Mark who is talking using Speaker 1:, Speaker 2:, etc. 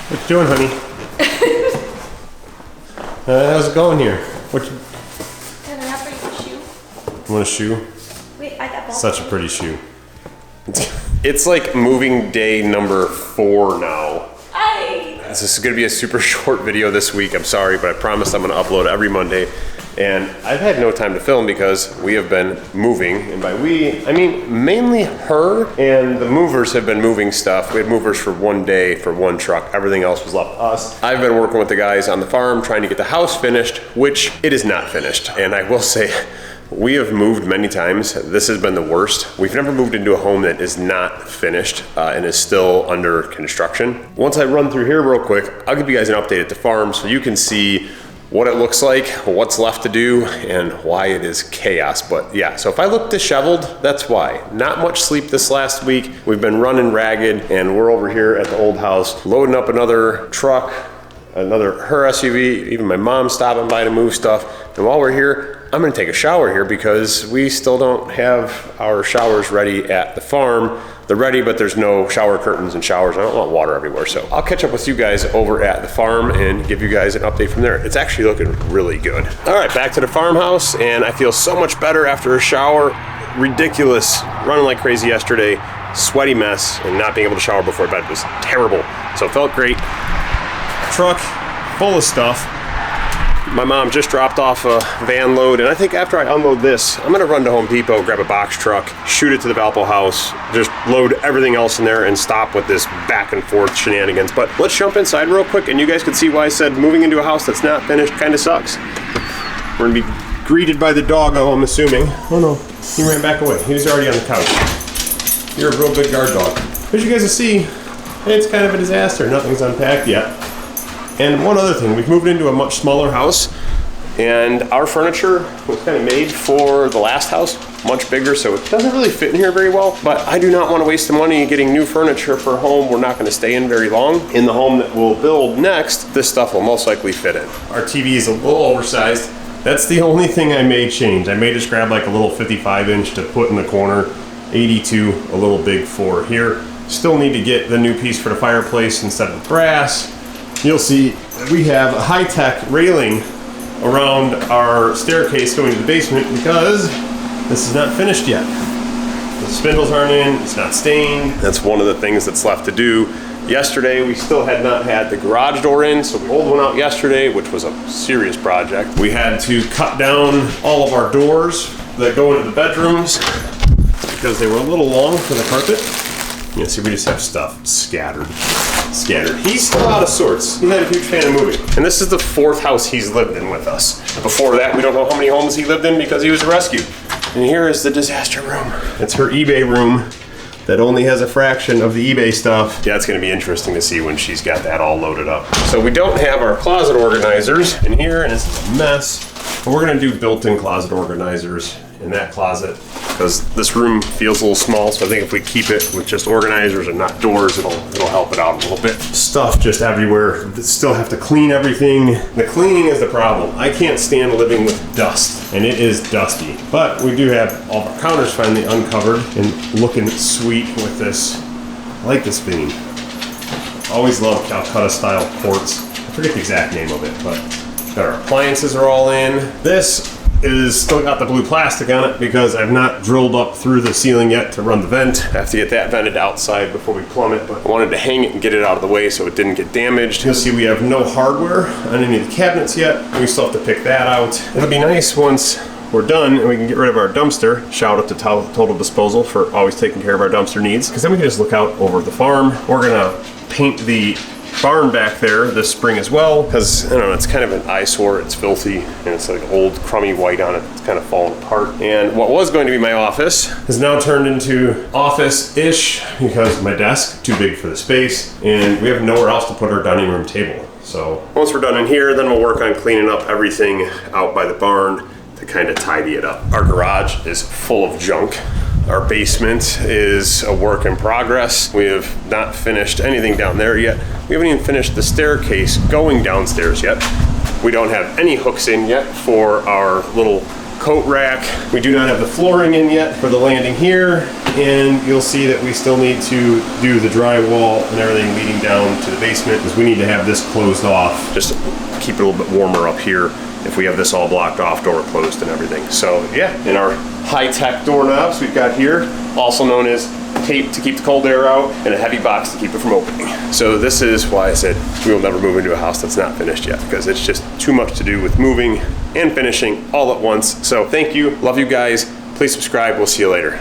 Speaker 1: What you doing, honey? How's it going here? What you...
Speaker 2: Can I have a shoe?
Speaker 1: You want a shoe?
Speaker 2: Wait, I got both.
Speaker 1: Such a pretty shoe.
Speaker 3: It's like moving day number 4 now.
Speaker 2: Hey!
Speaker 3: This is gonna be a super short video this week. I'm sorry, but I promise I'm gonna upload every Monday. And I've had no time to film because we have been moving. And by we, I mean mainly her, and the movers have been moving stuff. We had movers for one day for one truck. Everything else was left to us. I've been working with the guys on the farm trying to get the house finished, which it is not finished. And I will say, we have moved many times. This has been the worst. We've never moved into a home that is not finished and is still under construction. Once I run through here real quick, I'll give you guys an update at the farm so you can see what it looks like, what's left to do, and why it is chaos. But yeah, so if I look disheveled, that's why. Not much sleep this last week. We've been running ragged, and we're over here at the old house, loading up another truck, her SUV, even my mom stopping by to move stuff. And while we're here, I'm gonna take a shower here because we still don't have our showers ready at the farm. They're ready, but there's no shower curtains and showers. I don't want water everywhere. So I'll catch up with you guys over at the farm and give you guys an update from there. It's actually looking really good. All right, back to the farmhouse, and I feel so much better after a shower. Ridiculous, running like crazy yesterday, sweaty mess, and not being able to shower before bed was terrible. So it felt great.
Speaker 1: Truck full of stuff.
Speaker 3: My mom just dropped off a van load, and I think after I unload this, I'm gonna run to Home Depot, grab a box truck, shoot it to the Valpo house, just load everything else in there and stop with this back and forth shenanigans. But let's jump inside real quick and you guys can see why I said moving into a house that's not finished kind of sucks.
Speaker 1: We're gonna be greeted by the doggo, I'm assuming. Oh no, he ran back away. He was already on the couch. You're a real big guard dog. As you guys can see, it's kind of a disaster. Nothing's unpacked yet. And one other thing, we've moved into a much smaller house, and our furniture was kind of made for the last house, much bigger, so it doesn't really fit in here very well. But I do not want to waste the money getting new furniture for a home we're not going to stay in very long. In the home that we'll build next, this stuff will most likely fit in. Our TV is a little oversized. That's the only thing I may change. I may just grab like a little 55-inch to put in the corner, 82, a little big for here. Still need to get the new piece for the fireplace instead of brass. You'll see we have a high-tech railing around our staircase going to the basement because this is not finished yet. The spindles aren't in, it's not stained. That's one of the things that's left to do. Yesterday, we still had not had the garage door in, so we rolled one out yesterday, which was a serious project. We had to cut down all of our doors that go into the bedrooms because they were a little long for the carpet. You see, we just have stuff scattered. He's still out of sorts. He's not a huge fan of moving. And this is the 4th house he's lived in with us. Before that, we don't know how many homes he lived in because he was rescued. And here is the disaster room. It's her eBay room that only has a fraction of the eBay stuff. Yeah, it's gonna be interesting to see when she's got that all loaded up. So we don't have our closet organizers in here, and it's a mess. But we're gonna do built-in closet organizers in that closet because this room feels a little small, so I think if we keep it with just organizers and not doors, it'll help it out a little bit. Stuff just everywhere. Still have to clean everything. The cleaning is the problem. I can't stand living with dust, and it is dusty. But we do have all of our counters finally uncovered and looking sweet with this. I like this beam. Always love Calcutta style quartz. I forget the exact name of it, but our appliances are all in. This is still got the blue plastic on it because I've not drilled up through the ceiling yet to run the vent. I have to get that vented outside before we plumb it, but I wanted to hang it and get it out of the way so it didn't get damaged. You'll see we have no hardware on any of the cabinets yet. We still have to pick that out. It'll be nice once we're done and we can get rid of our dumpster. Shout out to Total Disposal for always taking care of our dumpster needs, because then we can just look out over the farm. We're gonna paint the barn back there this spring as well, because I don't know, it's kind of an eyesore. It's filthy and it's like old crummy white on it. It's kind of falling apart. And what was going to be my office has now turned into office-ish because my desk too big for the space, and we have nowhere else to put our dining room table. So once we're done in here, then we'll work on cleaning up everything out by the barn to kind of tidy it up. Our garage is full of junk. Our basement is a work in progress. We have not finished anything down there yet. We haven't even finished the staircase going downstairs yet. We don't have any hooks in yet for our little
Speaker 3: coat rack. We do not have the flooring in yet for the landing here, and you'll see that we still need to do the drywall and everything leading down to the basement, because we need to have this closed off just to keep it a little bit warmer up here if we have this all blocked off, door closed and everything. So yeah, in our high-tech doorknobs we've got here, also known as tape to keep the cold air out, and a heavy box to keep it from opening. So this is why I said we will never move into a house that's not finished yet, because it's just too much to do with moving and finishing all at once. So thank you, love you guys. Please subscribe, we'll see you later.